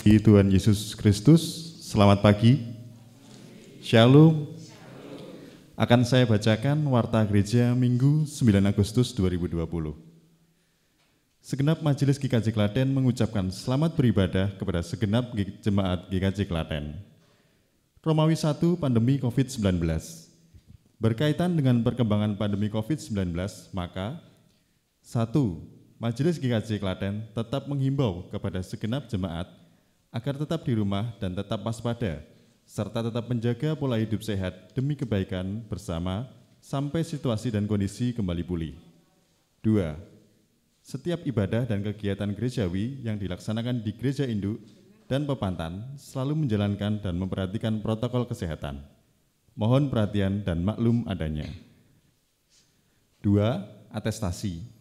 Tuhan Yesus Kristus, selamat pagi. Shalom. Akan saya bacakan Warta Gereja Minggu 9 Agustus 2020. Segenap Majelis GKJ Klaten mengucapkan selamat beribadah kepada segenap jemaat GKJ Klaten. Romawi 1 Pandemi COVID-19. Berkaitan dengan perkembangan pandemi COVID-19, maka 1. Majelis GKJ Klaten tetap menghimbau kepada segenap jemaat agar tetap di rumah dan tetap waspada, serta tetap menjaga pola hidup sehat demi kebaikan bersama sampai situasi dan kondisi kembali pulih. 2. Setiap ibadah dan kegiatan gerejawi yang dilaksanakan di gereja induk dan pepantan selalu menjalankan dan memperhatikan protokol kesehatan. Mohon perhatian dan maklum adanya. 2. Atestasi.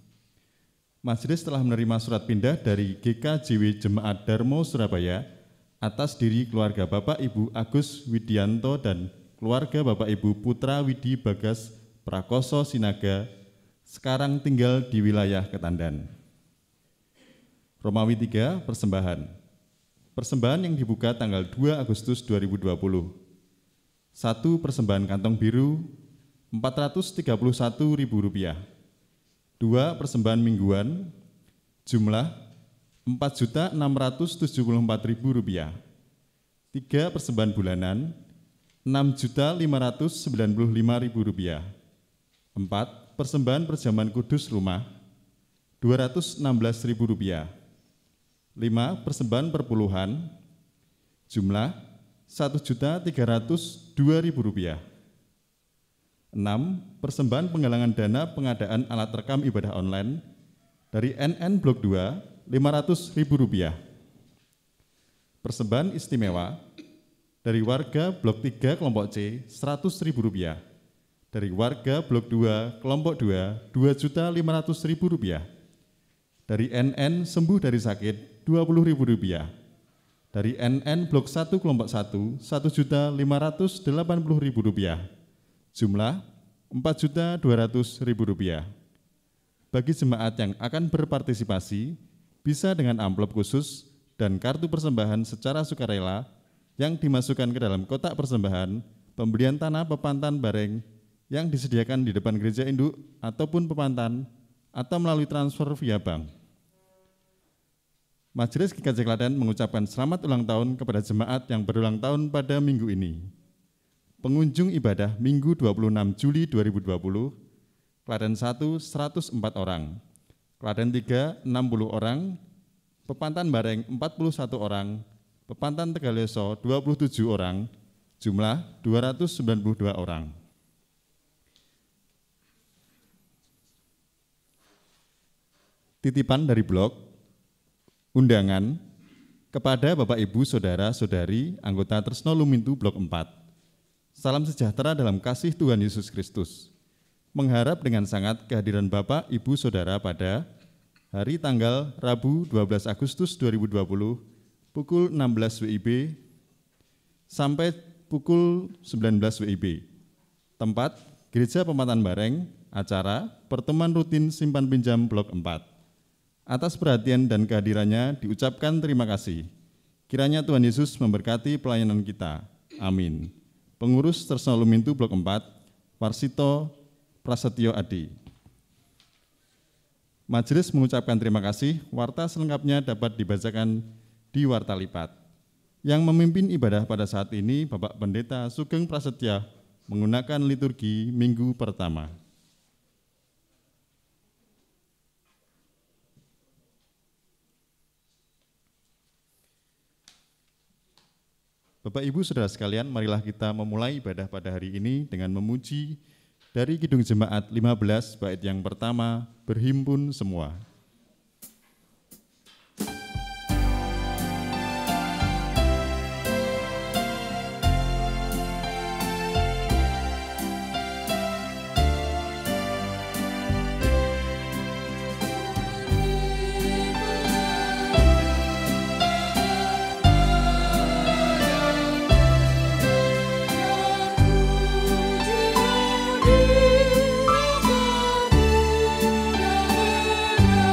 Majelis telah menerima surat pindah dari GKJW Jemaat Darmo Surabaya atas diri keluarga Bapak Ibu Agus Widianto dan keluarga Bapak Ibu Putra Widi Bagas Prakoso Sinaga sekarang tinggal di wilayah Ketandan. Romawi 3 Persembahan. Persembahan yang dibuka tanggal 2 Agustus 2020. 1. Persembahan kantong biru Rp431.000. 2. Persembahan mingguan jumlah Rp4.674.000. 3. Persembahan bulanan Rp6.595.000. 4. Persembahan perjamuan kudus rumah Rp216.000. 5. Persembahan perpuluhan jumlah Rp1.302.000. 6. Persembahan penggalangan dana pengadaan alat rekam ibadah online dari NN Blok 2 Rp500.000. Persembahan istimewa dari warga Blok 3 Kelompok C Rp100.000. Dari warga Blok 2 Kelompok 2 Rp2.500.000. Dari NN sembuh dari sakit Rp20.000. Dari NN Blok 1 Kelompok 1 Rp1.580.000. Jumlah Rp4.200.000. Bagi jemaat yang akan berpartisipasi, bisa dengan amplop khusus dan kartu persembahan secara sukarela yang dimasukkan ke dalam kotak persembahan pembelian tanah pepantan bareng yang disediakan di depan gereja induk ataupun pepantan atau melalui transfer via bank. Majelis GKJ Klaten mengucapkan selamat ulang tahun kepada jemaat yang berulang tahun pada minggu ini. Pengunjung ibadah Minggu 26 Juli 2020, Klaten 1 104 orang, Klaten 3 60 orang, Pepantan Bareng 41 orang, Pepantan Tegaleso 27 orang, jumlah 292 orang. Titipan dari blog, undangan kepada Bapak Ibu Saudara-saudari anggota Tresno Lumintu Blok 4. Salam sejahtera dalam kasih Tuhan Yesus Kristus. Mengharap dengan sangat kehadiran Bapak, Ibu, Saudara pada hari tanggal Rabu 12 Agustus 2020 pukul 16 WIB sampai pukul 19 WIB. Tempat Gereja Pemantan Bareng, acara pertemuan rutin simpan pinjam Blok 4. Atas perhatian dan kehadirannya diucapkan terima kasih. Kiranya Tuhan Yesus memberkati pelayanan kita. Amin. Pengurus Tresno Lumintu Blok 4, Warsito Prasetyo Adi. Majelis mengucapkan terima kasih. Warta selengkapnya dapat dibacakan di Warta Lipat. Yang memimpin ibadah pada saat ini Bapak Pendeta Sugeng Prasetya menggunakan liturgi minggu pertama. Bapak Ibu Saudara sekalian, marilah kita memulai ibadah pada hari ini dengan memuji dari Kidung Jemaat 15 bait yang pertama, berhimpun semua. Di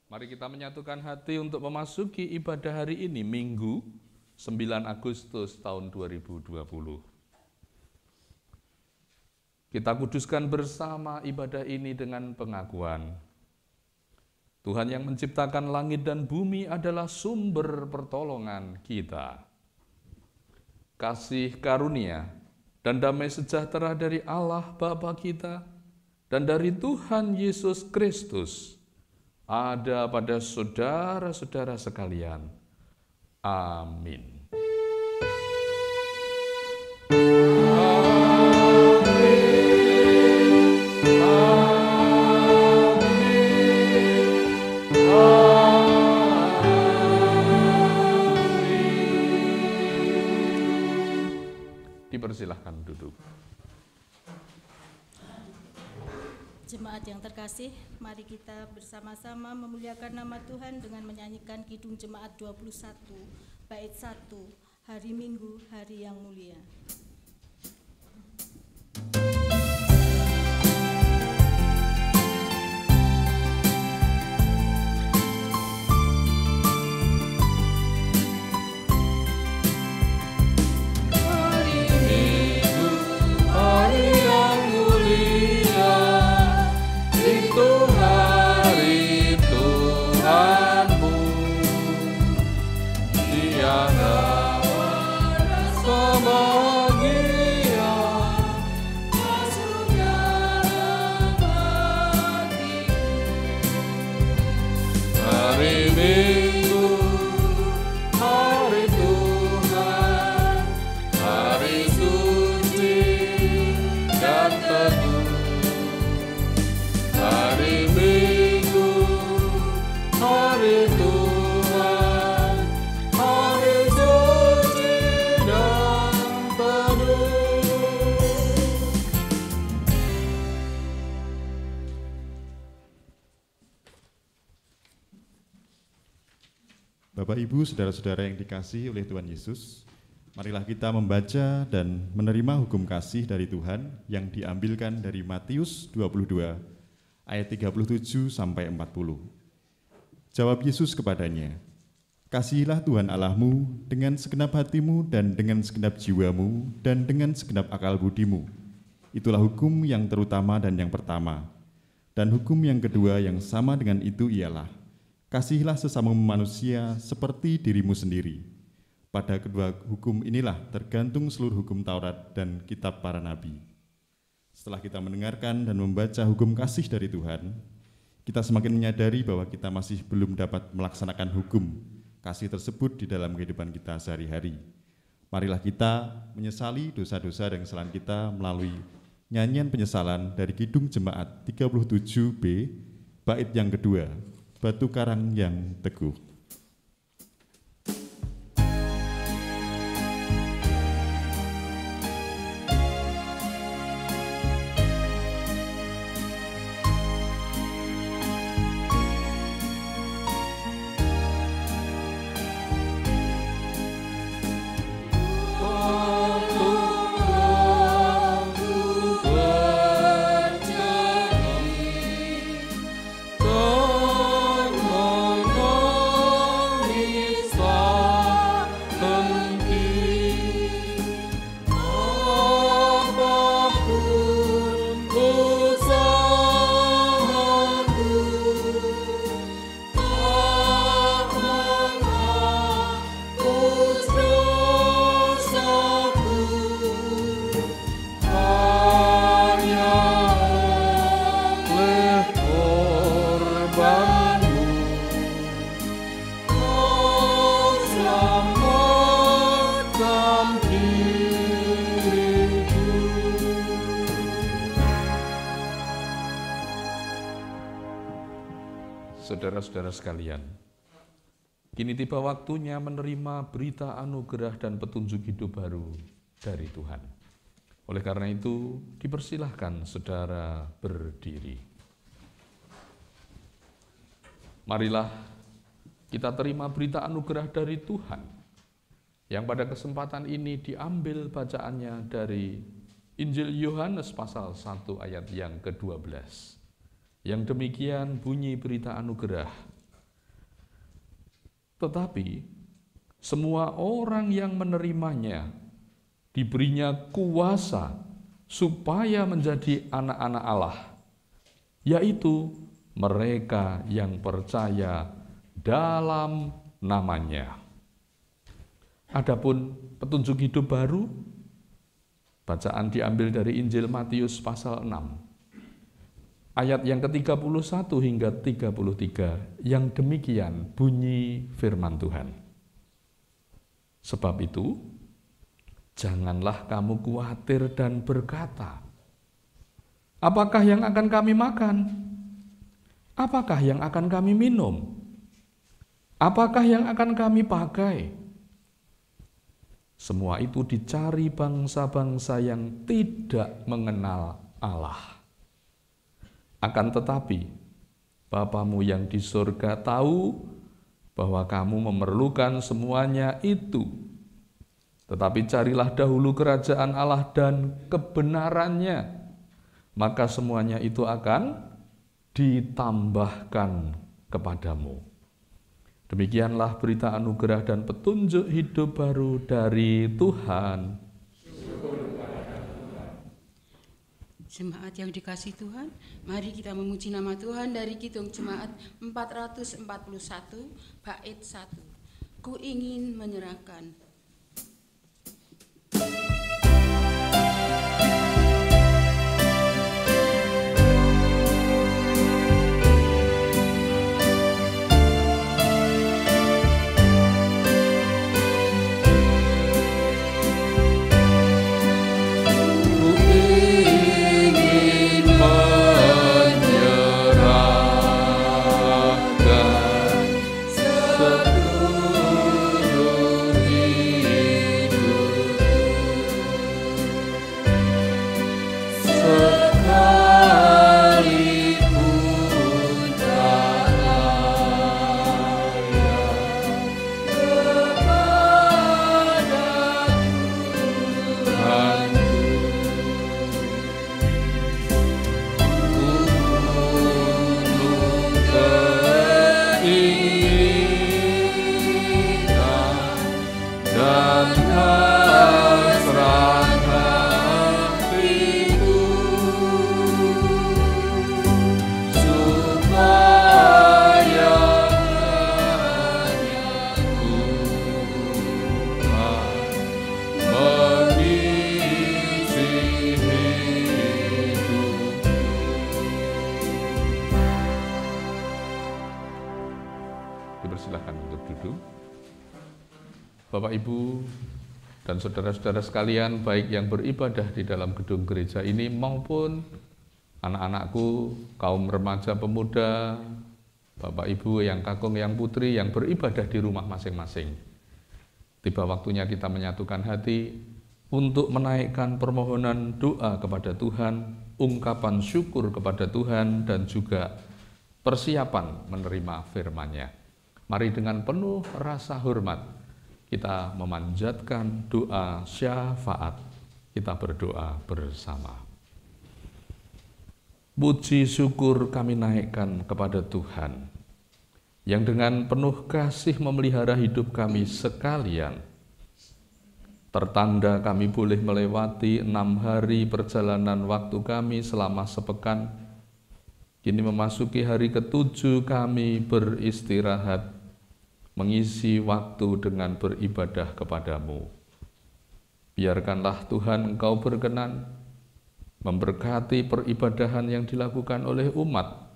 Mari kita menyatukan hati untuk memasuki ibadah hari ini, Minggu 9 Agustus tahun 2020. Kita kuduskan bersama ibadah ini dengan pengakuan. Tuhan yang menciptakan langit dan bumi adalah sumber pertolongan kita. Kasih karunia dan damai sejahtera dari Allah Bapa kita dan dari Tuhan Yesus Kristus ada pada saudara-saudara sekalian. Amin. Dipersilahkan duduk. Jemaat yang terkasih, mari kita bersama-sama memuliakan nama Tuhan dengan menyanyikan Kidung Jemaat 21, bait 1, Hari Minggu, Hari yang Mulia. Bapak, Ibu, saudara-saudara yang dikasihi oleh Tuhan Yesus, marilah kita membaca dan menerima hukum kasih dari Tuhan yang diambilkan dari Matius 22 ayat 37 sampai 40. Jawab Yesus kepadanya, "Kasihilah Tuhan Allahmu dengan segenap hatimu dan dengan segenap jiwamu dan dengan segenap akal budimu. Itulah hukum yang terutama dan yang pertama. Dan hukum yang kedua yang sama dengan itu ialah, kasihilah sesama manusia seperti dirimu sendiri. Pada kedua hukum inilah tergantung seluruh hukum Taurat dan kitab para nabi." Setelah kita mendengarkan dan membaca hukum kasih dari Tuhan, kita semakin menyadari bahwa kita masih belum dapat melaksanakan hukum kasih tersebut di dalam kehidupan kita sehari-hari. Marilah kita menyesali dosa-dosa dan kesalahan kita melalui nyanyian penyesalan dari Kidung Jemaat 37B, bait yang kedua, Batu Karang yang Teguh. Saudara-saudara sekalian, kini tiba waktunya menerima berita anugerah dan petunjuk hidup baru dari Tuhan. Oleh karena itu, dipersilahkan saudara berdiri. Marilah kita terima berita anugerah dari Tuhan, yang pada kesempatan ini diambil bacaannya dari Injil Yohanes pasal 1 ayat yang ke-12. Yang demikian bunyi berita anugerah Tetapi semua orang yang menerimanya diberinya kuasa supaya menjadi anak-anak Allah, yaitu mereka yang percaya dalam namanya. Adapun petunjuk hidup baru, bacaan diambil dari Injil Matius pasal 6, ayat yang ke-31 hingga 33, yang demikian bunyi firman Tuhan. Sebab itu, janganlah kamu khawatir dan berkata, apakah yang akan kami makan? Apakah yang akan kami minum? Apakah yang akan kami pakai? Semua itu dicari bangsa-bangsa yang tidak mengenal Allah. Akan tetapi, Bapamu yang di surga tahu bahwa kamu memerlukan semuanya itu. Tetapi carilah dahulu kerajaan Allah dan kebenarannya, maka semuanya itu akan ditambahkan kepadamu. Demikianlah berita anugerah dan petunjuk hidup baru dari Tuhan. Jemaat yang dikasihi Tuhan, mari kita memuji nama Tuhan dari Kidung Jemaat 441 bait 1. Ku ingin menyerahkan. Dipersilakan untuk duduk. Bapak, Ibu, dan saudara-saudara sekalian, baik yang beribadah di dalam gedung gereja ini maupun anak-anakku, kaum remaja pemuda, Bapak Ibu yang kakung, yang putri, yang beribadah di rumah masing-masing. Tiba waktunya kita menyatukan hati untuk menaikkan permohonan doa kepada Tuhan, ungkapan syukur kepada Tuhan, dan juga persiapan menerima firman-Nya. Mari dengan penuh rasa hormat kita memanjatkan doa syafaat. Kita berdoa bersama. Puji syukur kami naikkan kepada Tuhan, yang dengan penuh kasih memelihara hidup kami sekalian. Tertanda kami boleh melewati 6 hari perjalanan waktu kami selama sepekan. Kini memasuki hari ke-7 kami beristirahat, mengisi waktu dengan beribadah kepadamu. Biarkanlah Tuhan Engkau berkenan memberkati peribadahan yang dilakukan oleh umat,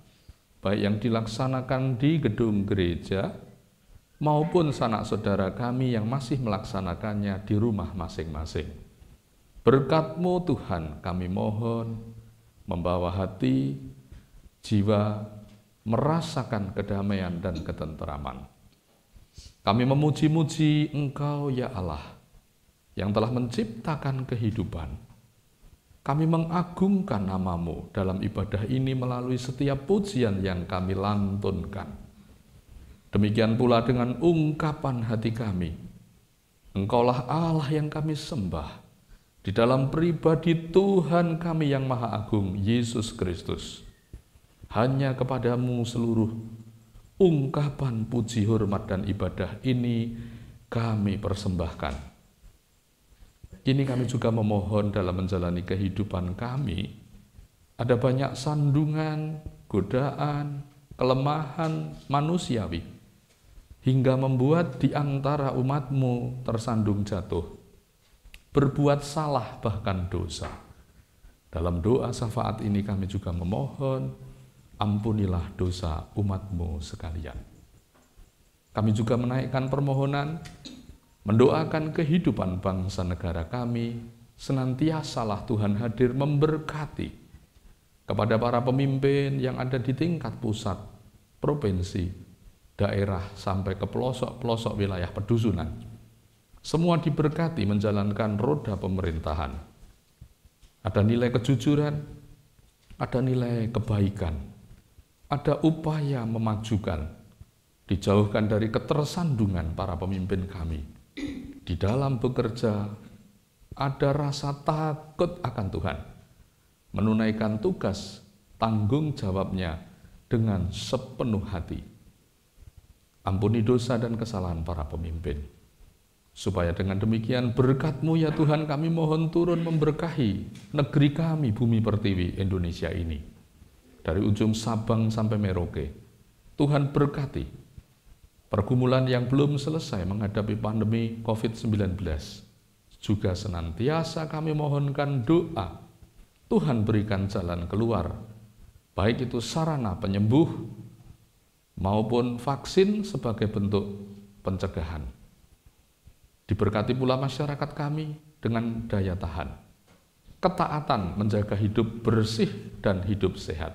baik yang dilaksanakan di gedung gereja, maupun sanak saudara kami yang masih melaksanakannya di rumah masing-masing. Berkat-Mu Tuhan kami mohon, membawa hati, jiwa, merasakan kedamaian dan ketenteraman. Kami memuji-muji Engkau ya Allah, yang telah menciptakan kehidupan. Kami mengagungkan nama-Mu dalam ibadah ini melalui setiap pujian yang kami lantunkan. Demikian pula dengan ungkapan hati kami. Engkaulah Allah yang kami sembah, di dalam pribadi Tuhan kami yang Maha Agung, Yesus Kristus. Hanya kepadamu seluruh ungkapan puji, hormat, dan ibadah ini kami persembahkan. Kini kami juga memohon dalam menjalani kehidupan kami, ada banyak sandungan, godaan, kelemahan manusiawi, hingga membuat di antara umat-Mu tersandung jatuh, berbuat salah bahkan dosa. Dalam doa syafaat ini kami juga memohon, ampunilah dosa umat-Mu sekalian. Kami juga menaikkan permohonan, mendoakan kehidupan bangsa negara kami, senantiasalah Tuhan hadir memberkati kepada para pemimpin yang ada di tingkat pusat, provinsi, daerah, sampai ke pelosok-pelosok wilayah pedusunan. Semua diberkati menjalankan roda pemerintahan. Ada nilai kejujuran, ada nilai kebaikan, ada upaya memajukan, dijauhkan dari ketersandungan para pemimpin kami. Di dalam bekerja, ada rasa takut akan Tuhan, menunaikan tugas tanggung jawabnya dengan sepenuh hati. Ampuni dosa dan kesalahan para pemimpin, supaya dengan demikian berkat-Mu ya Tuhan, kami mohon turun memberkahi negeri kami, bumi pertiwi Indonesia ini. Dari ujung Sabang sampai Merauke, Tuhan berkati pergumulan yang belum selesai menghadapi pandemi COVID-19. Juga senantiasa kami mohonkan doa, Tuhan berikan jalan keluar, baik itu sarana penyembuh maupun vaksin sebagai bentuk pencegahan. Diberkati pula masyarakat kami dengan daya tahan, ketaatan menjaga hidup bersih dan hidup sehat,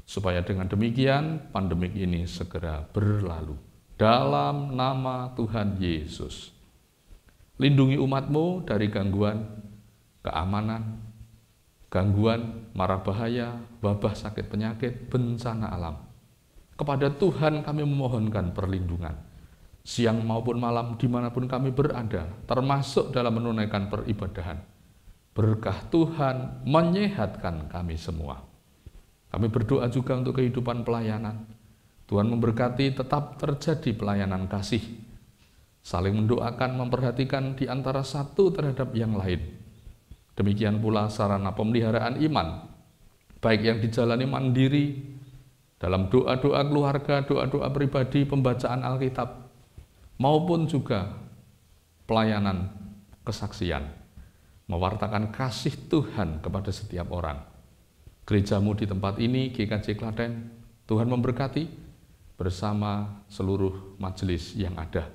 supaya dengan demikian pandemik ini segera berlalu. Dalam nama Tuhan Yesus, lindungi umat-Mu dari gangguan keamanan, gangguan mara bahaya, wabah, sakit penyakit, bencana alam. Kepada Tuhan kami memohonkan perlindungan, siang maupun malam dimanapun kami berada, termasuk dalam menunaikan peribadahan. Berkah Tuhan menyehatkan kami semua. Kami berdoa juga untuk kehidupan pelayanan. Tuhan memberkati, tetap terjadi pelayanan kasih, saling mendoakan, memperhatikan di antara satu terhadap yang lain. Demikian pula sarana pemeliharaan iman, baik yang dijalani mandiri, dalam doa-doa keluarga, doa-doa pribadi, pembacaan Alkitab, maupun juga pelayanan kesaksian, mewartakan kasih Tuhan kepada setiap orang. Gereja-Mu di tempat ini, GKJ Klaten, Tuhan memberkati bersama seluruh majelis yang ada,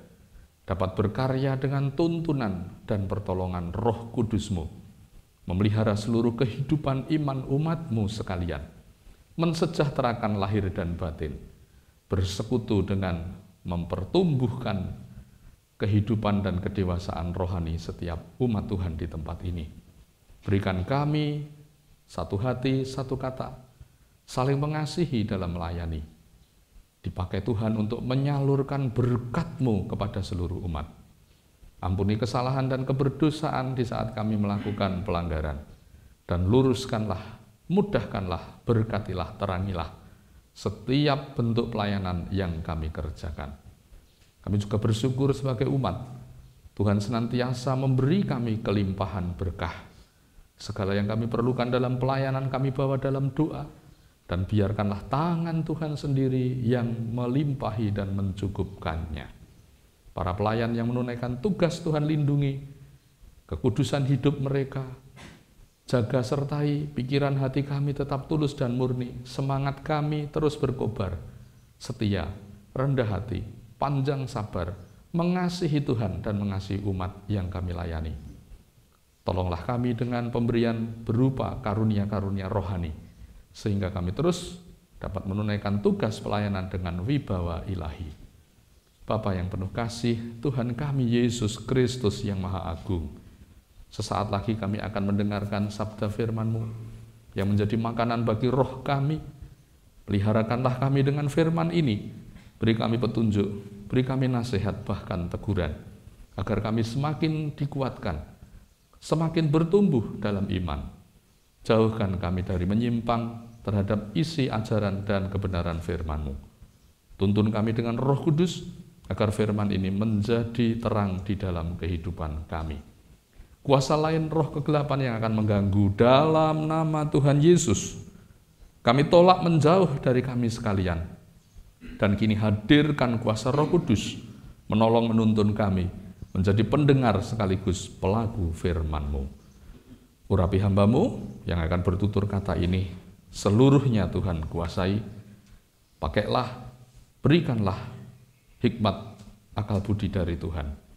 dapat berkarya dengan tuntunan dan pertolongan Roh Kudus-Mu, memelihara seluruh kehidupan iman umat-Mu sekalian, mensejahterakan lahir dan batin, bersekutu dengan mempertumbuhkan kehidupan dan kedewasaan rohani setiap umat Tuhan di tempat ini. Berikan kami satu hati, satu kata, saling mengasihi dalam melayani. Dipakai Tuhan untuk menyalurkan berkat-Mu kepada seluruh umat. Ampuni kesalahan dan keberdosaan di saat kami melakukan pelanggaran. Dan luruskanlah, mudahkanlah, berkatilah, terangilah setiap bentuk pelayanan yang kami kerjakan. Kami juga bersyukur sebagai umat, Tuhan senantiasa memberi kami kelimpahan berkah. Segala yang kami perlukan dalam pelayanan kami bawa dalam doa, dan biarkanlah tangan Tuhan sendiri yang melimpahi dan mencukupkannya. Para pelayan yang menunaikan tugas Tuhan lindungi, kekudusan hidup mereka, jaga sertai pikiran hati kami tetap tulus dan murni, semangat kami terus berkobar, setia, rendah hati, panjang sabar, mengasihi Tuhan dan mengasihi umat yang kami layani. Tolonglah kami dengan pemberian berupa karunia-karunia rohani, sehingga kami terus dapat menunaikan tugas pelayanan dengan wibawa ilahi. Bapa yang penuh kasih, Tuhan kami Yesus Kristus yang Maha Agung, sesaat lagi kami akan mendengarkan sabda firman-Mu yang menjadi makanan bagi roh kami. Peliharakanlah kami dengan firman ini, beri kami petunjuk, beri kami nasihat, bahkan teguran, agar kami semakin dikuatkan, semakin bertumbuh dalam iman. Jauhkan kami dari menyimpang terhadap isi ajaran dan kebenaran firman-Mu. Tuntun kami dengan Roh Kudus, agar firman ini menjadi terang di dalam kehidupan kami. Kuasa lain roh kegelapan yang akan mengganggu dalam nama Tuhan Yesus, kami tolak menjauh dari kami sekalian. Dan kini hadirkan kuasa Roh Kudus, menolong menuntun kami, menjadi pendengar sekaligus pelaku firman-Mu. Urapi hamba-Mu yang akan bertutur kata ini, seluruhnya Tuhan kuasai. Pakailah, berikanlah hikmat akal budi dari Tuhan.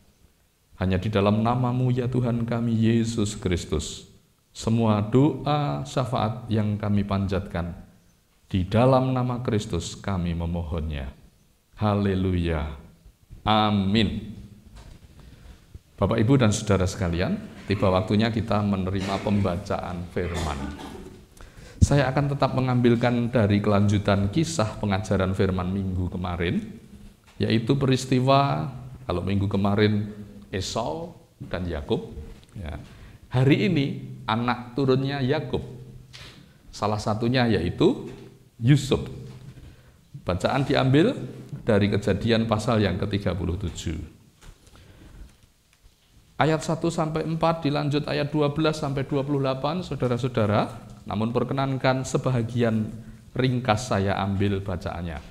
Hanya di dalam nama-Mu ya Tuhan kami Yesus Kristus, semua doa syafaat yang kami panjatkan, di dalam nama Kristus kami memohonnya. Haleluya. Amin. Bapak, Ibu, dan saudara sekalian, tiba waktunya kita menerima pembacaan firman. Saya akan tetap mengambilkan dari kelanjutan kisah pengajaran firman minggu kemarin, yaitu peristiwa, kalau minggu kemarin Esau dan Yakub, ya. Hari ini anak turunnya Yakub, salah satunya yaitu Yusuf. Bacaan diambil dari Kejadian pasal yang ke-37. Ayat 1-4 dilanjut ayat 12-28, saudara-saudara. Namun perkenankan sebahagian ringkas saya ambil bacaannya,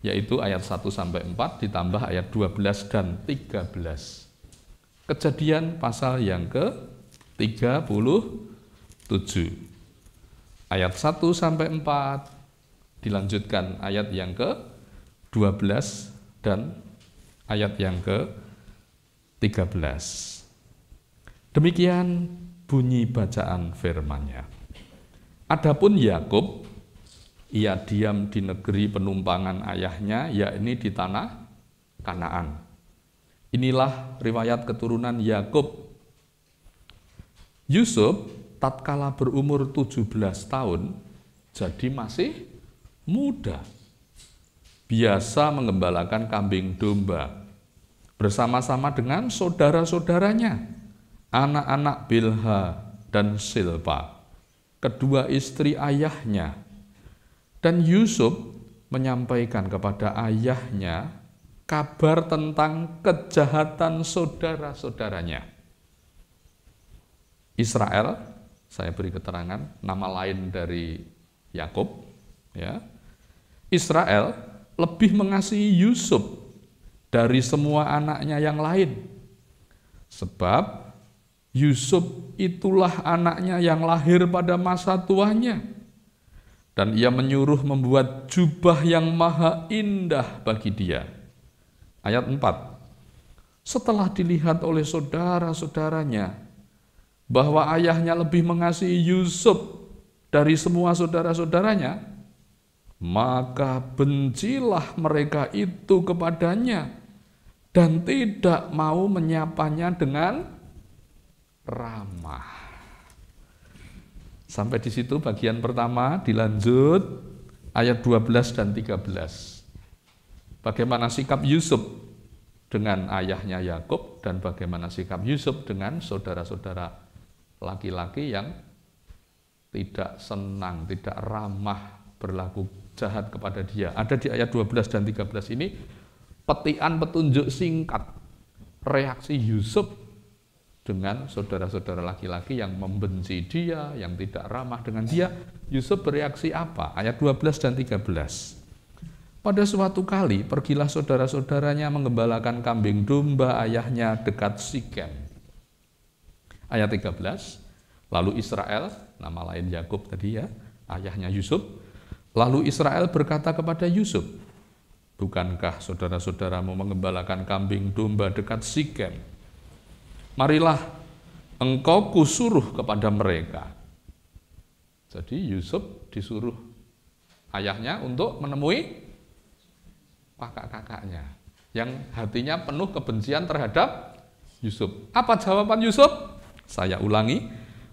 yaitu ayat 1-4 ditambah ayat 12 dan 13. Kejadian pasal yang ke-37. Ayat 1-4 dilanjutkan ayat yang ke-12 dan ayat yang ke-13. Demikian bunyi bacaan firman-Nya. Adapun Yakub, ia diam di negeri penumpangan ayahnya, yakni di tanah Kanaan. Inilah riwayat keturunan Yakub. Yusuf tatkala berumur 17 tahun, jadi masih muda. Biasa menggembalakan kambing domba bersama-sama dengan saudara-saudaranya, anak-anak Bilha dan Silpa, kedua istri ayahnya. Dan Yusuf menyampaikan kepada ayahnya kabar tentang kejahatan saudara-saudaranya. Israel, saya beri keterangan, nama lain dari Yakub, ya. Israel lebih mengasihi Yusuf dari semua anaknya yang lain. Sebab Yusuf itulah anaknya yang lahir pada masa tuanya. Dan ia menyuruh membuat jubah yang maha indah bagi dia. Ayat 4. Setelah dilihat oleh saudara-saudaranya bahwa ayahnya lebih mengasihi Yusuf dari semua saudara-saudaranya, maka bencilah mereka itu kepadanya dan tidak mau menyapanya dengan ramah. Sampai di situ bagian pertama, dilanjut ayat 12 dan 13. Bagaimana sikap Yusuf dengan ayahnya Yakub dan bagaimana sikap Yusuf dengan saudara-saudara laki-laki yang tidak senang, tidak ramah, berlaku jahat kepada dia. Ada di ayat 12 dan 13 ini petikan petunjuk singkat reaksi Yusuf dengan saudara-saudara laki-laki yang membenci dia, yang tidak ramah dengan dia. Yusuf bereaksi apa? Ayat 12 dan 13. Pada suatu kali pergilah saudara-saudaranya menggembalakan kambing domba ayahnya dekat Sikem. Ayat 13. Lalu Israel, nama lain Yakub tadi ya, ayahnya Yusuf. Lalu Israel berkata kepada Yusuf, bukankah saudara-saudaramu menggembalakan kambing domba dekat Sikem? Marilah engkau kusuruh kepada mereka. Jadi Yusuf disuruh ayahnya untuk menemui kakak-kakaknya yang hatinya penuh kebencian terhadap Yusuf. Apa jawaban Yusuf? Saya ulangi,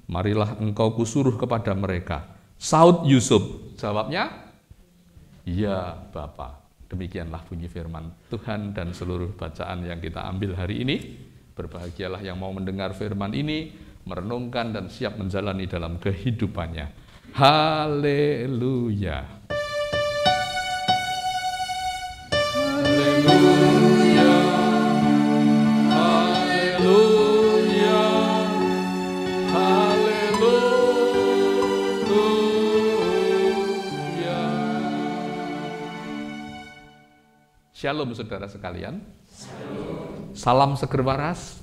marilah engkau kusuruh kepada mereka. Saud Yusuf, jawabnya, ya Bapa. Demikianlah bunyi firman Tuhan dan seluruh bacaan yang kita ambil hari ini. Berbahagialah yang mau mendengar firman ini, merenungkan dan siap menjalani dalam kehidupannya. Haleluya. haleluya, haleluya. Shalom saudara sekalian. Salam seger waras.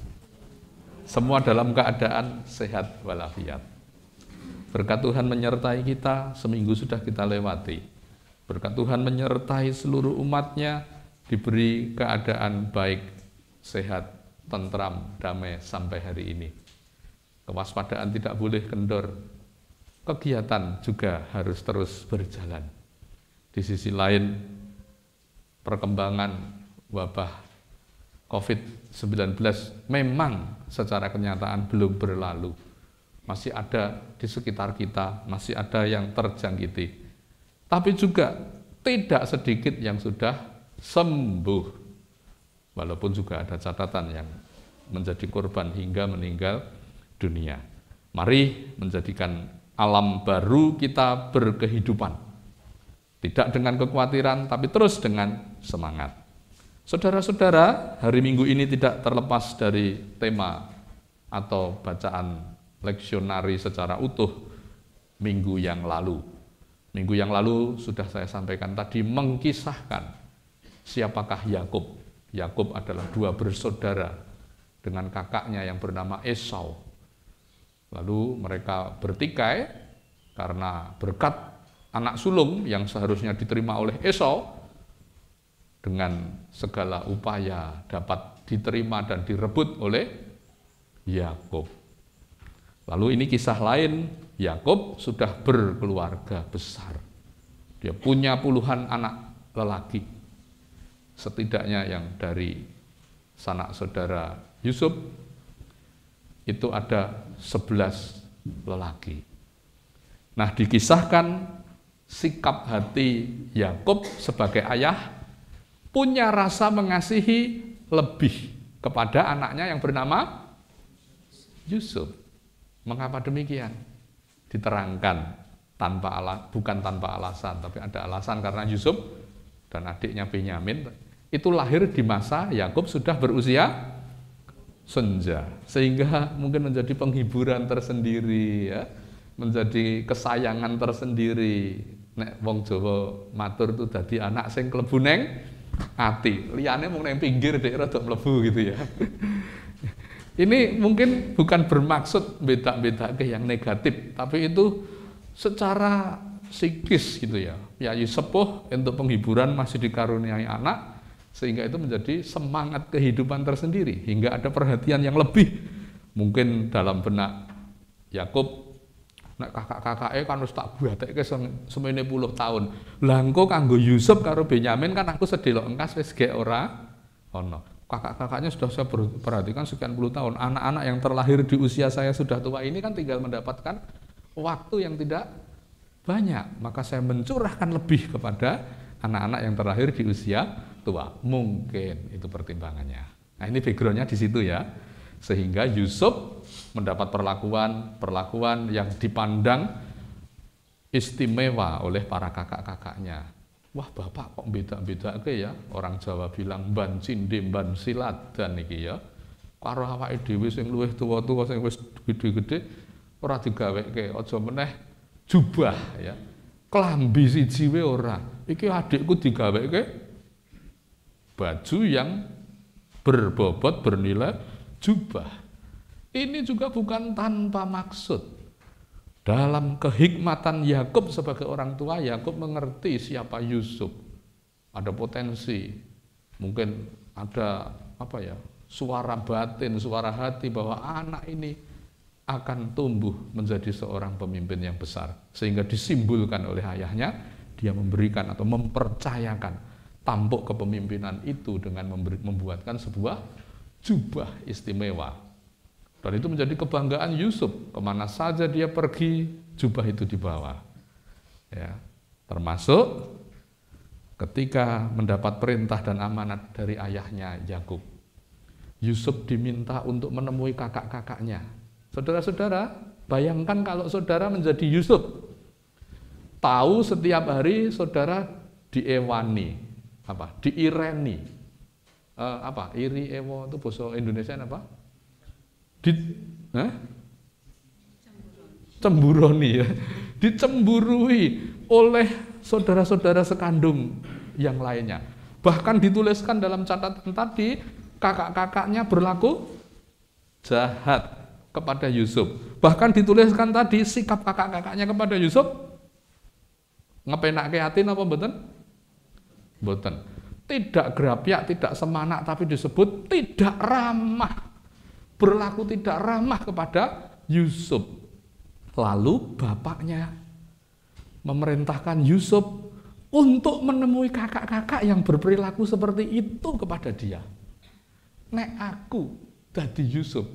Semua dalam keadaan sehat walafiat. Berkat Tuhan menyertai kita, seminggu sudah kita lewati. Berkat Tuhan menyertai seluruh umatnya, diberi keadaan baik, sehat, tentram, damai sampai hari ini. Kewaspadaan tidak boleh kendor. Kegiatan juga harus terus berjalan. Di sisi lain, perkembangan wabah COVID-19 memang secara kenyataan belum berlalu. Masih ada di sekitar kita, masih ada yang terjangkiti. Tapi juga tidak sedikit yang sudah sembuh. Walaupun juga ada catatan yang menjadi korban hingga meninggal dunia. Mari menjadikan alam baru kita berkehidupan. Tidak dengan kekhawatiran, tapi terus dengan semangat. Saudara-saudara, hari Minggu ini tidak terlepas dari tema atau bacaan leksionari secara utuh minggu yang lalu. Minggu yang lalu sudah saya sampaikan tadi mengkisahkan siapakah Yakub. Yakub adalah dua bersaudara dengan kakaknya yang bernama Esau. Lalu mereka bertikai karena berkat anak sulung yang seharusnya diterima oleh Esau dengan segala upaya dapat diterima dan direbut oleh Yakub. Lalu ini kisah lain, Yakub sudah berkeluarga besar. Dia punya puluhan anak lelaki. Setidaknya yang dari sanak saudara Yusuf itu ada 11 lelaki. Nah, dikisahkan sikap hati Yakub sebagai ayah punya rasa mengasihi lebih kepada anaknya yang bernama Yusuf. Mengapa demikian? Diterangkan bukan tanpa alasan, tapi ada alasan karena Yusuf dan adiknya Benyamin itu lahir di masa Yakub sudah berusia senja, sehingga mungkin menjadi penghiburan tersendiri, ya, menjadi kesayangan tersendiri. Nek wong Jawa matur itu dadi anak sing klebu neng ati, liyane mung nang pinggir dek rada mlebu gitu ya. Ini mungkin bukan bermaksud beda-bedake yang negatif, tapi itu secara psikis gitu ya. Ya sepuh untuk penghiburan masih dikaruniai anak, sehingga itu menjadi semangat kehidupan tersendiri hingga ada perhatian yang lebih. Mungkin dalam benak Yakub, nek kakak-kakake kan wis tak buatekke semene puluh tahun. Lah engko kanggo Yusuf karo Benyamin kan aku sedelok engkas wis gek ora ono. Kakak-kakaknya sudah saya perhatikan sekian puluh tahun. Anak-anak yang terlahir di usia saya sudah tua ini kan tinggal mendapatkan waktu yang tidak banyak. Maka saya mencurahkan lebih kepada anak-anak yang terlahir di usia tua. Mungkin itu pertimbangannya. Nah, ini backgroundnya di situ ya. Sehingga Yusuf mendapat perlakuan yang dipandang istimewa oleh para kakak-kakaknya. Wah, bapak kok beda-beda ke ya? Orang Jawa bilang ban cinde, ban siladan iki ya. Karo awake dhewe sing luwih tuwa-tuwa sing wis gede-gede ora digaweke, aja meneh jubah ya. Klambi siji wae ora. Iki adikku digaweke baju yang berbobot bernilai jubah. Ini juga bukan tanpa maksud. Dalam kehikmatan Yakub sebagai orang tua, Yakub mengerti siapa Yusuf. Ada potensi, mungkin ada suara batin, suara hati bahwa anak ini akan tumbuh menjadi seorang pemimpin yang besar. Sehingga disimbolkan oleh ayahnya, dia memberikan atau mempercayakan tampuk kepemimpinan itu dengan membuatkan sebuah jubah istimewa. Dan itu menjadi kebanggaan Yusuf. Kemana saja dia pergi, jubah itu dibawa. Ya, termasuk ketika mendapat perintah dan amanat dari ayahnya Yakub. Yusuf diminta untuk menemui kakak-kakaknya. Saudara-saudara, bayangkan kalau saudara menjadi Yusuf. Tahu setiap hari saudara diewani, diireni. Iri ewo itu bahasa Indonesia apa? Cemburoni ya. Dicemburui oleh saudara-saudara sekandung yang lainnya. Bahkan dituliskan dalam catatan tadi, kakak-kakaknya berlaku jahat kepada Yusuf. Bahkan dituliskan tadi sikap kakak-kakaknya kepada Yusuf ngepenake hati apa mboten? Mboten. Tidak gerapiak, tidak semanak, tapi disebut tidak ramah. Berlaku tidak ramah kepada Yusuf. Lalu bapaknya memerintahkan Yusuf untuk menemui kakak-kakak yang berperilaku seperti itu kepada dia. Nek aku dadi Yusuf,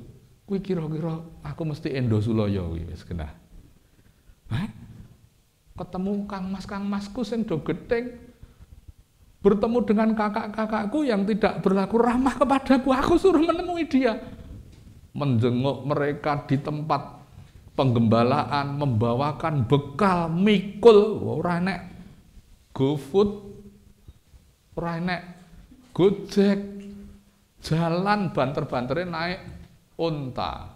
kuwi kira-kira aku mesti endo sulaya kuwi wis genah. Ketemu Kang Masku sing do gething, bertemu dengan kakak-kakakku yang tidak berlaku ramah kepadaku, aku suruh menemui dia. Menjenguk mereka di tempat penggembalaan, membawakan bekal, mikul, ora enek GoFood, ora enek Gojek, jalan banter-bantere naik unta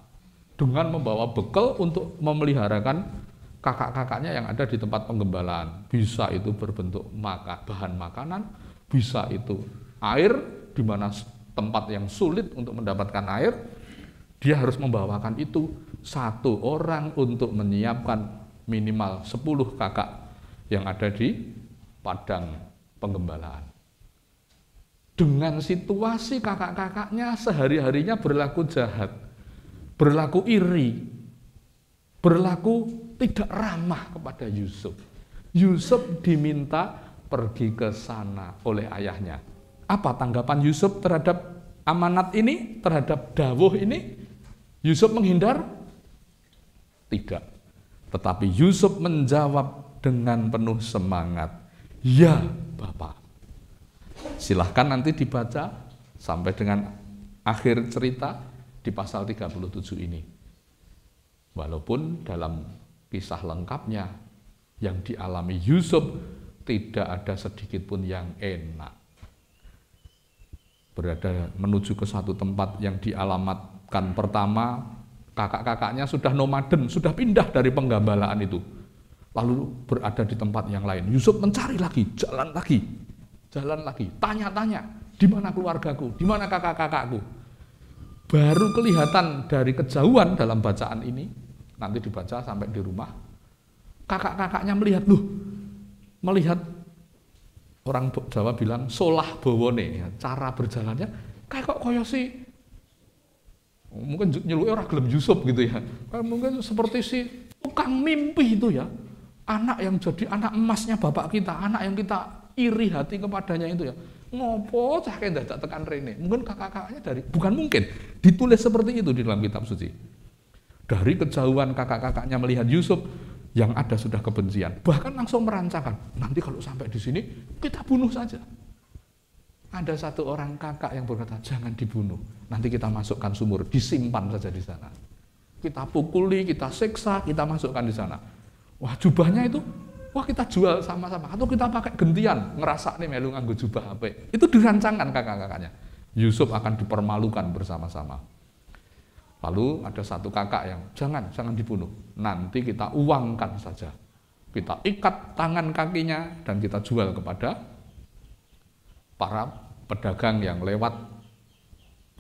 dengan membawa bekal untuk memeliharakan kakak-kakaknya yang ada di tempat penggembalaan. Bisa itu berbentuk bahan makanan, bisa itu air, di mana tempat yang sulit untuk mendapatkan air, dia harus membawakan itu satu orang untuk menyiapkan minimal 10 kakak yang ada di padang penggembalaan. Dengan situasi kakak-kakaknya sehari-harinya berlaku jahat, berlaku iri, berlaku tidak ramah kepada Yusuf. Yusuf diminta pergi ke sana oleh ayahnya. Apa tanggapan Yusuf terhadap amanat ini, terhadap dawuh ini? Yusuf menghindar? Tidak. Tetapi Yusuf menjawab dengan penuh semangat. Ya, Bapak. Silahkan nanti dibaca sampai dengan akhir cerita di pasal 37 ini. Walaupun dalam kisah lengkapnya yang dialami Yusuf tidak ada sedikit pun yang enak. Berada menuju ke satu tempat yang dialamatkan pertama, kakak-kakaknya sudah nomaden, sudah pindah dari penggembalaan itu. Lalu berada di tempat yang lain. Yusuf mencari lagi, jalan lagi, tanya-tanya, di mana keluargaku, di mana kakak-kakakku. Baru kelihatan dari kejauhan dalam bacaan ini, nanti dibaca sampai di rumah, kakak-kakaknya melihat orang Jawa bilang solah bawone, ya, cara berjalannya kayak kok koyo sih, mungkin nyeluke ora gelem Yusuf gitu ya, mungkin seperti si tukang mimpi itu ya, anak yang jadi anak emasnya bapak kita, anak yang kita iri hati kepadanya itu ya, ngopo cah kayak dadak tekan rene, mungkin kakak-kakaknya bukan mungkin, ditulis seperti itu di dalam kitab suci. Dari kejauhan kakak-kakaknya melihat Yusuf, yang ada sudah kebencian, bahkan langsung merancangkan, nanti kalau sampai di sini kita bunuh saja. Ada satu orang kakak yang berkata, jangan dibunuh, nanti kita masukkan sumur, disimpan saja di sana. Kita pukuli, kita siksa, kita masukkan di sana. Wah, jubahnya itu, wah kita jual sama-sama, atau kita pakai gentian, ngerasa nih melu nganggo jubah apa. Itu dirancangkan kakak-kakaknya. Yusuf akan dipermalukan bersama-sama. Lalu ada satu kakak yang jangan dibunuh, nanti kita uangkan saja. Kita ikat tangan kakinya dan kita jual kepada para pedagang yang lewat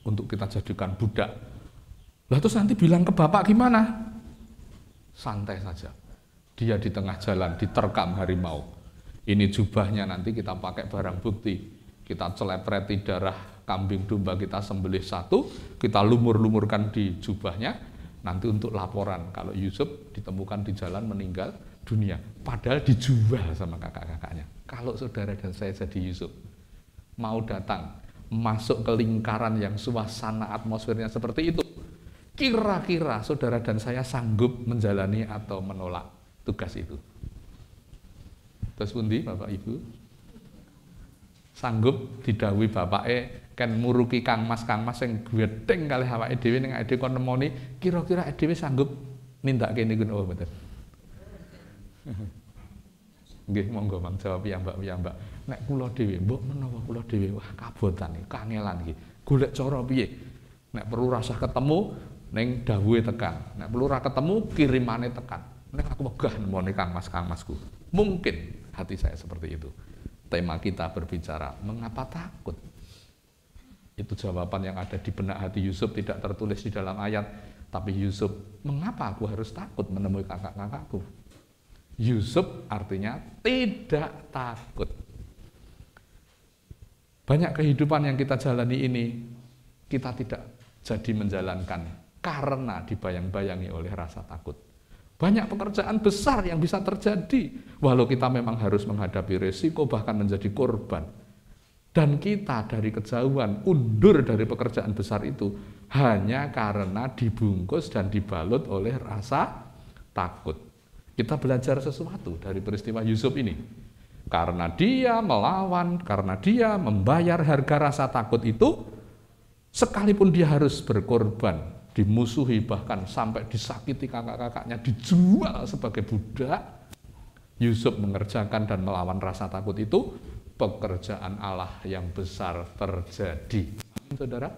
untuk kita jadikan budak. Lah terus nanti bilang ke bapak gimana? Santai saja. Dia di tengah jalan diterkam harimau. Ini jubahnya nanti kita pakai barang bukti. Kita celepreti darah kambing domba kita sembelih satu, kita lumur-lumurkan di jubahnya, nanti untuk laporan kalau Yusuf ditemukan di jalan meninggal dunia, padahal dijual sama kakak-kakaknya. Kalau saudara dan saya jadi Yusuf, mau datang masuk ke lingkaran yang suasana atmosfernya seperti itu, kira-kira saudara dan saya sanggup menjalani atau menolak tugas itu? Terus pundi Bapak Ibu? Sanggup didhawuhi bapake kan muruki Kang Mas sing gedeng kalih awake dhewe ning awake dhewe kon nemoni, kira-kira awake dhewe sanggup nindakake niku napa mboten? Nggih, monggo Mang jawab piyambak. Nek kula dhewe, mbok menawa kula dhewe wah kabotan iki, kangelan iki. Golek cara piye? Nek perlu rasah ketemu ning dawuhe tekan. Nek perlu ra ketemu kirimane tekan. Nek aku wegah nemoni kangmasku. Mungkin hati saya seperti itu. Tema kita berbicara mengapa takut. Itu jawaban yang ada di benak hati Yusuf, tidak tertulis di dalam ayat. Tapi Yusuf, mengapa aku harus takut menemui kakak-kakakku? Yusuf artinya tidak takut. Banyak kehidupan yang kita jalani ini, kita tidak jadi menjalankan karena dibayang-bayangi oleh rasa takut. Banyak pekerjaan besar yang bisa terjadi, walau kita memang harus menghadapi risiko, bahkan menjadi korban. Dan kita dari kejauhan undur dari pekerjaan besar itu hanya karena dibungkus dan dibalut oleh rasa takut. Kita belajar sesuatu dari peristiwa Yusuf ini. Karena dia melawan, karena dia membayar harga rasa takut itu, sekalipun dia harus berkorban, dimusuhi, bahkan sampai disakiti kakak-kakaknya, dijual sebagai budak, Yusuf mengerjakan dan melawan rasa takut itu, pekerjaan Allah yang besar terjadi. Saudara,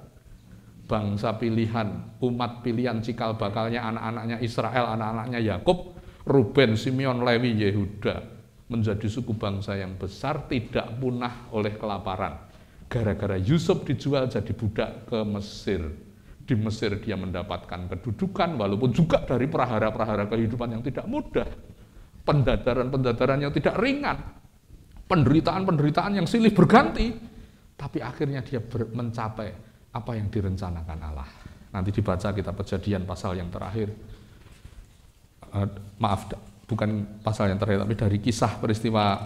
bangsa pilihan, umat pilihan cikal bakalnya anak-anaknya Israel, anak-anaknya Yakub, Ruben, Simeon, Lewi, Yehuda, menjadi suku bangsa yang besar, tidak punah oleh kelaparan. Gara-gara Yusuf dijual jadi budak ke Mesir. Di Mesir dia mendapatkan kedudukan, walaupun juga dari prahara-prahara kehidupan yang tidak mudah. Pendadaran-pendadaran yang tidak ringan. Penderitaan-penderitaan yang silih berganti. Tapi akhirnya dia mencapai apa yang direncanakan Allah. Nanti dibaca kita Kejadian pasal yang terakhir. Bukan pasal yang terakhir, tapi dari kisah peristiwa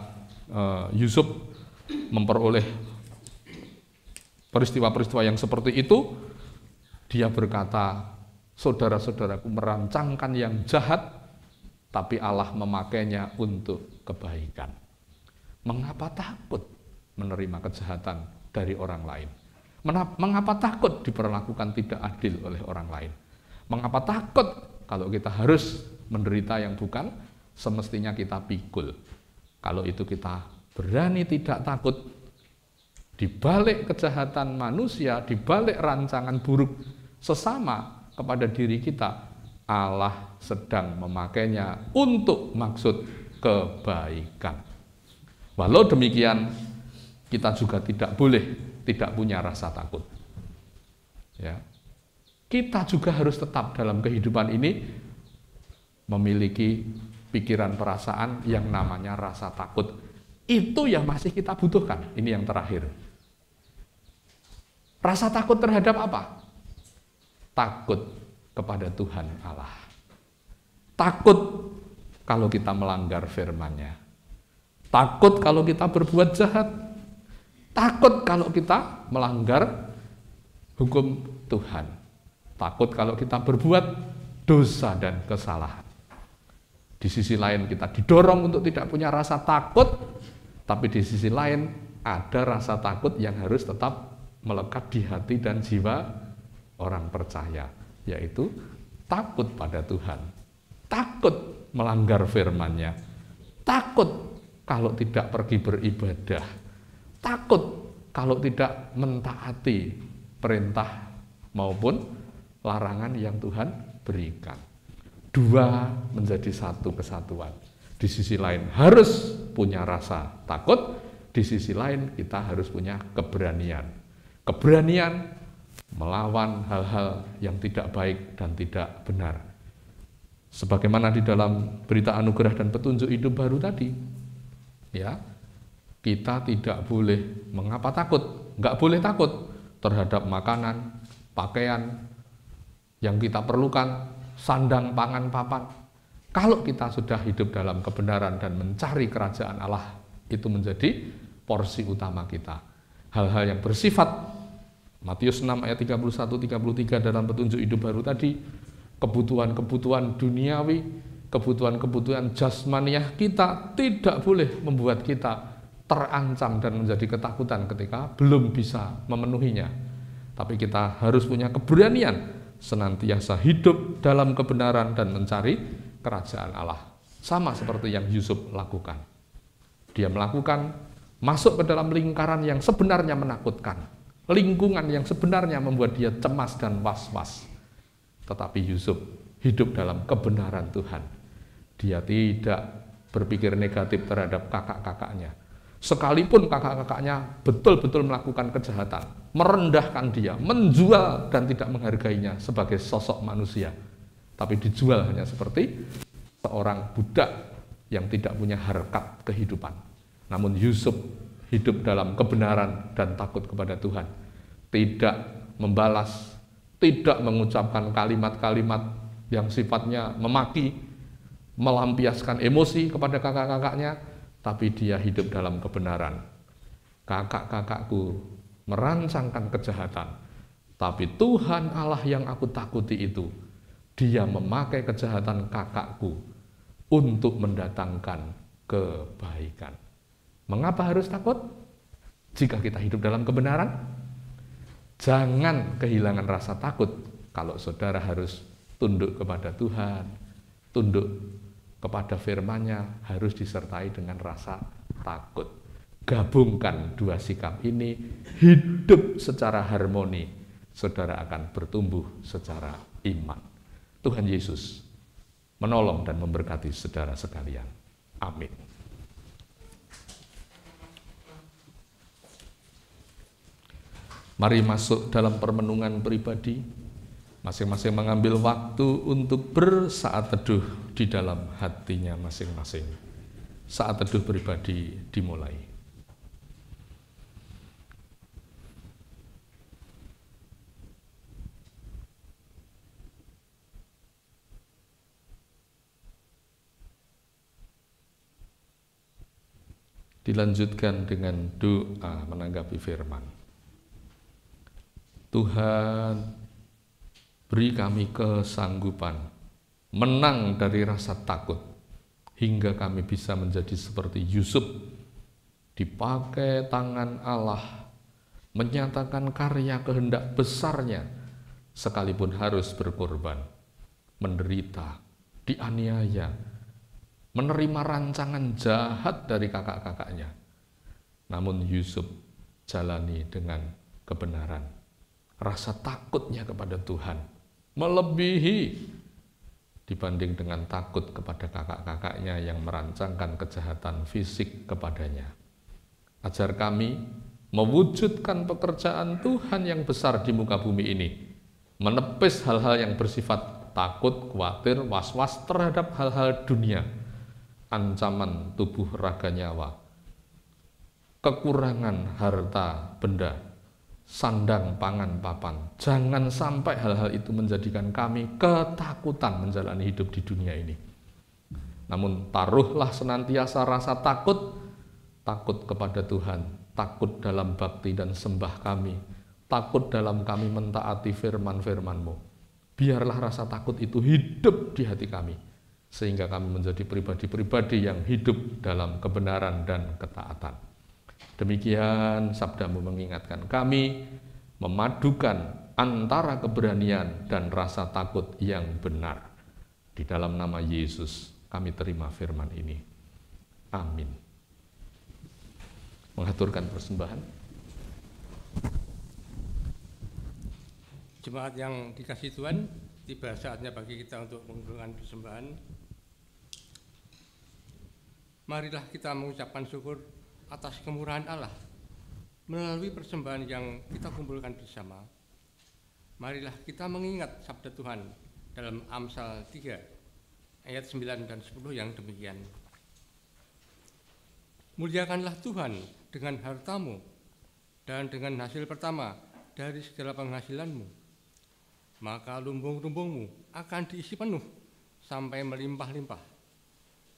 Yusuf memperoleh peristiwa-peristiwa yang seperti itu, dia berkata, saudara-saudaraku merancangkan yang jahat, tapi Allah memakainya untuk kebaikan. Mengapa takut menerima kejahatan dari orang lain? Mengapa takut diperlakukan tidak adil oleh orang lain? Mengapa takut kalau kita harus menderita yang bukan semestinya kita pikul? Kalau itu kita berani tidak takut, di balik kejahatan manusia, di balik rancangan buruk sesama kepada diri kita, Allah sedang memakainya untuk maksud kebaikan. Walau demikian, kita juga tidak boleh tidak punya rasa takut. Ya. Kita juga harus tetap dalam kehidupan ini memiliki pikiran perasaan yang namanya rasa takut. Itu yang masih kita butuhkan. Ini yang terakhir. Rasa takut terhadap apa? Takut kepada Tuhan Allah. Takut kalau kita melanggar firman-Nya. Takut kalau kita berbuat jahat. Takut kalau kita melanggar hukum Tuhan. Takut kalau kita berbuat dosa dan kesalahan. Di sisi lain kita didorong untuk tidak punya rasa takut, tapi di sisi lain ada rasa takut yang harus tetap melekat di hati dan jiwa orang percaya, yaitu takut pada Tuhan, takut melanggar firman-Nya, takut kalau tidak pergi beribadah, takut kalau tidak mentaati perintah maupun larangan yang Tuhan berikan. Dua menjadi satu kesatuan. Di sisi lain harus punya rasa takut, di sisi lain kita harus punya keberanian. Keberanian melawan hal-hal yang tidak baik dan tidak benar. Sebagaimana di dalam berita anugerah dan petunjuk hidup baru tadi, ya, kita tidak boleh mengapa takut, nggak boleh takut terhadap makanan, pakaian yang kita perlukan, sandang, pangan, papan. Kalau kita sudah hidup dalam kebenaran dan mencari kerajaan Allah, itu menjadi porsi utama kita. Hal-hal yang bersifat Matius 6 ayat 31-33 dalam petunjuk hidup baru tadi, kebutuhan-kebutuhan duniawi, kebutuhan-kebutuhan jasmaniah kita tidak boleh membuat kita terancam dan menjadi ketakutan ketika belum bisa memenuhinya. Tapi kita harus punya keberanian senantiasa hidup dalam kebenaran dan mencari kerajaan Allah. Sama seperti yang Yusuf lakukan. Dia melakukan masuk ke dalam lingkaran yang sebenarnya menakutkan, lingkungan yang sebenarnya membuat dia cemas dan was-was. Tetapi Yusuf hidup dalam kebenaran Tuhan. Dia tidak berpikir negatif terhadap kakak-kakaknya. Sekalipun kakak-kakaknya betul-betul melakukan kejahatan, merendahkan dia, menjual dan tidak menghargainya sebagai sosok manusia, tapi dijual hanya seperti seorang budak yang tidak punya harkat kehidupan. Namun Yusuf hidup dalam kebenaran dan takut kepada Tuhan, tidak membalas, tidak mengucapkan kalimat-kalimat yang sifatnya memaki, melampiaskan emosi kepada kakak-kakaknya, tapi dia hidup dalam kebenaran. Kakak-kakakku merancangkan kejahatan, tapi Tuhan Allah yang aku takuti itu, dia memakai kejahatan kakakku untuk mendatangkan kebaikan. Mengapa harus takut? Jika kita hidup dalam kebenaran, jangan kehilangan rasa takut kalau saudara harus tunduk kepada Tuhan, tunduk kepada firman-Nya, harus disertai dengan rasa takut. Gabungkan dua sikap ini, hidup secara harmoni, saudara akan bertumbuh secara iman. Tuhan Yesus menolong dan memberkati saudara sekalian. Amin. Mari masuk dalam permenungan pribadi. Masing-masing mengambil waktu untuk bersaat teduh di dalam hatinya masing-masing. Saat teduh pribadi dimulai. Dilanjutkan dengan doa menanggapi firman. Tuhan, beri kami kesanggupan menang dari rasa takut hingga kami bisa menjadi seperti Yusuf, dipakai tangan Allah menyatakan karya kehendak besarnya sekalipun harus berkorban, menderita, dianiaya, menerima rancangan jahat dari kakak-kakaknya. Namun Yusuf jalani dengan kebenaran. Rasa takutnya kepada Tuhan melebihi dibanding dengan takut kepada kakak-kakaknya yang merancangkan kejahatan fisik kepadanya. Ajar kami mewujudkan pekerjaan Tuhan yang besar di muka bumi ini, menepis hal-hal yang bersifat takut, khawatir, was-was terhadap hal-hal dunia, ancaman tubuh raga nyawa, kekurangan harta benda, sandang pangan papan. Jangan sampai hal-hal itu menjadikan kami ketakutan menjalani hidup di dunia ini. Namun taruhlah senantiasa rasa takut kepada Tuhan, takut dalam bakti dan sembah kami, takut dalam kami mentaati firman-firman-Mu. Biarlah rasa takut itu hidup di hati kami, sehingga kami menjadi pribadi-pribadi yang hidup dalam kebenaran dan ketaatan. Demikian sabda-Mu mengingatkan kami, memadukan antara keberanian dan rasa takut yang benar. Di dalam nama Yesus kami terima firman ini. Amin. Mengaturkan persembahan. Jemaat yang dikasihi Tuhan, tiba saatnya bagi kita untuk mengumpulkan persembahan. Marilah kita mengucapkan syukur atas kemurahan Allah melalui persembahan yang kita kumpulkan bersama. Marilah kita mengingat sabda Tuhan dalam Amsal 3 ayat 9 dan 10 yang demikian. Muliakanlah Tuhan dengan hartamu dan dengan hasil pertama dari segala penghasilanmu, maka lumbung-lumbungmu akan diisi penuh sampai melimpah-limpah,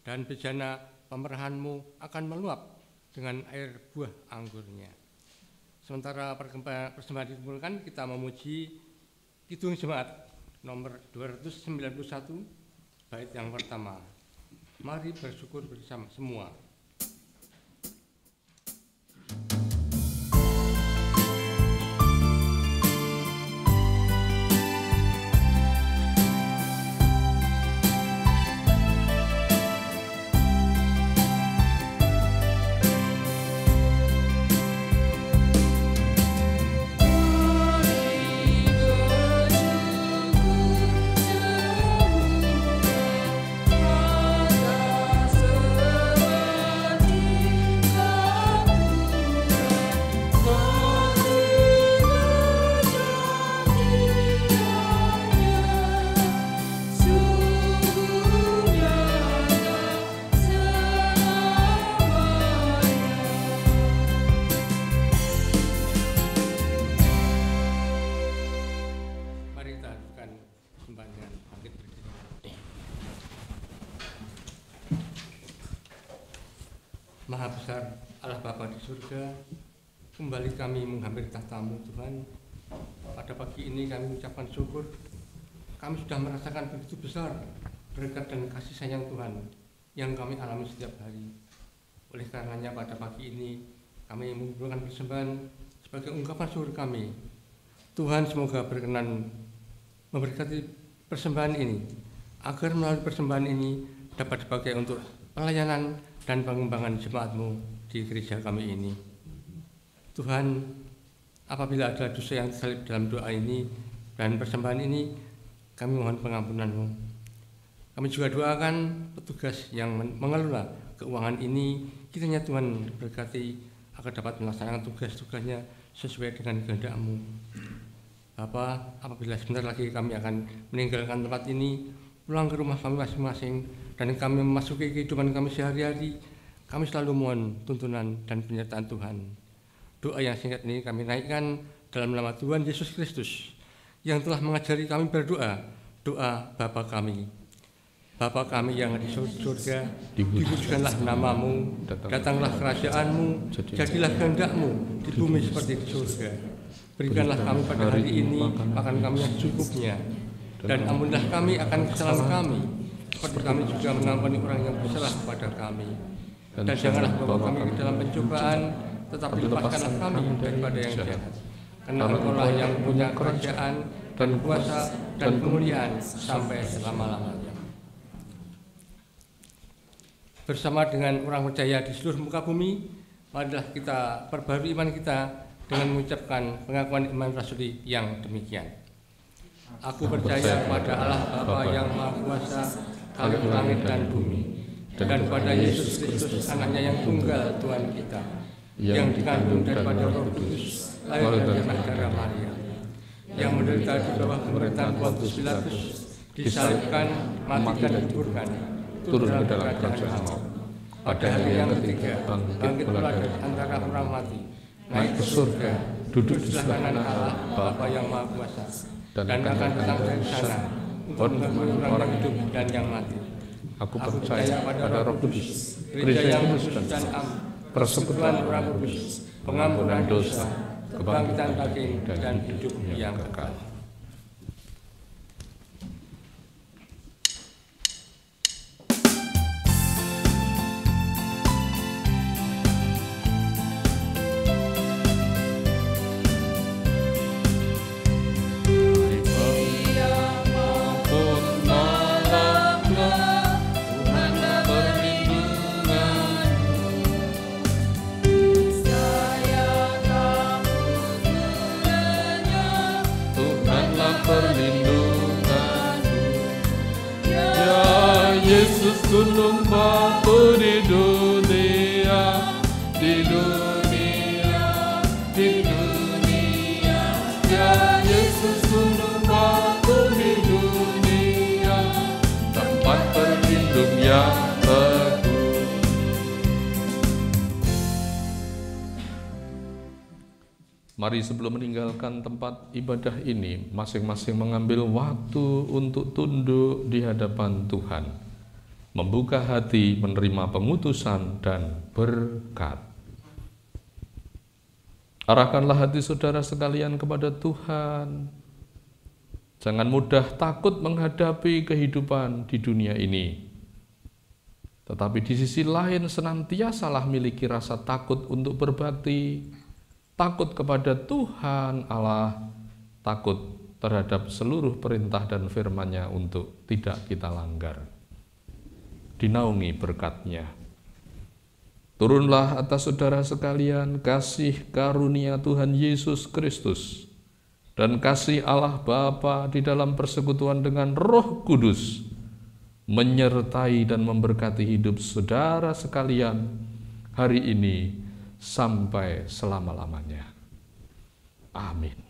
dan bejana pemerahanmu akan meluap dengan air buah anggurnya. Sementara persembahan dikumpulkan, kita memuji Kidung Jemaat nomor 291 bait yang pertama. Mari bersyukur bersama semua. besar Allah Bapa di surga, kembali kami menghampiri tahta-Mu Tuhan. Pada pagi ini kami mengucapkan syukur, kami sudah merasakan begitu besar berkat dan kasih sayang Tuhan yang kami alami setiap hari. Oleh karenanya pada pagi ini kami mengumpulkan persembahan sebagai ungkapan syukur kami. Tuhan semoga berkenan memberkati persembahan ini, agar melalui persembahan ini dapat dipakai untuk pelayanan dan pengembangan jemaat-Mu di gereja kami ini. Tuhan, apabila ada dosa yang terselip dalam doa ini dan persembahan ini, kami mohon pengampunan-Mu. Kami juga doakan petugas yang mengelola keuangan ini, kiranya Tuhan berkati agar dapat melaksanakan tugas-tugasnya sesuai dengan kehendak-Mu. Bapa, apabila sebentar lagi kami akan meninggalkan tempat ini, pulang ke rumah kami masing-masing, dan kami memasuki kehidupan kami sehari-hari, kami selalu mohon tuntunan dan penyertaan Tuhan. Doa yang singkat ini kami naikkan dalam nama Tuhan Yesus Kristus yang telah mengajari kami berdoa, doa Bapa kami. Bapa kami yang di surga, dipujikanlah nama-Mu, datanglah kerajaan-Mu, jadilah kehendak-Mu di bumi seperti di surga. Berikanlah kami pada hari ini makan kami yang cukupnya, dan ampunilah kami akan kesalahan kami, seperti kami juga mengampuni orang yang bersalah kepada kami. Dan janganlah bawa kami ke dalam pencobaan, tetapi lepaskanlah kami daripada yang jahat. Karena Engkau-lah yang punya kerajaan dan kuasa dan kemuliaan sampai selama-lamanya. Bersama dengan orang percaya di seluruh muka bumi, marilah kita perbarui iman kita dengan mengucapkan pengakuan iman rasuli yang demikian. Aku percaya pada Allah Bapa yang Maha Kuasa, Khalik langit dan bumi, dan pada Yesus Kristus anaknya yang tunggal Tuhan kita, yang dikandung daripada Roh Kudus, lahir dari darah Maria, yang menderita di bawah pemerintahan Pontius Pilatus, disalibkan, mati dan dikuburkan, turun ke dalam kerajaan maut. Pada hari yang ketiga, bangkit pula dari antara orang mati, naik ke surga, duduk di sebelah kanan Allah Bapa yang Maha Kuasa, dan akan datang dari sana untuk menghakimi orang hidup dan yang mati. Aku percaya pada Roh Kudus, gereja yang kudus dan am, persekutuan orang kudus, pengampunan dosa, kebangkitan daging dan hidup yang kekal. Gunung batu di dunia, di dunia, di dunia. Ya Yesus gunung batu di dunia, tempat berlindung yang teguh. Mari sebelum meninggalkan tempat ibadah ini, masing-masing mengambil waktu untuk tunduk di hadapan Tuhan, membuka hati menerima pengutusan dan berkat. Arahkanlah hati saudara sekalian kepada Tuhan. Jangan mudah takut menghadapi kehidupan di dunia ini. Tetapi di sisi lain senantiasalah miliki rasa takut untuk berbakti, takut kepada Tuhan Allah, takut terhadap seluruh perintah dan firman-Nya untuk tidak kita langgar. Dinaungi berkat-Nya. Turunlah atas saudara sekalian kasih karunia Tuhan Yesus Kristus dan kasih Allah Bapa di dalam persekutuan dengan Roh Kudus menyertai dan memberkati hidup saudara sekalian hari ini sampai selama-lamanya. Amin.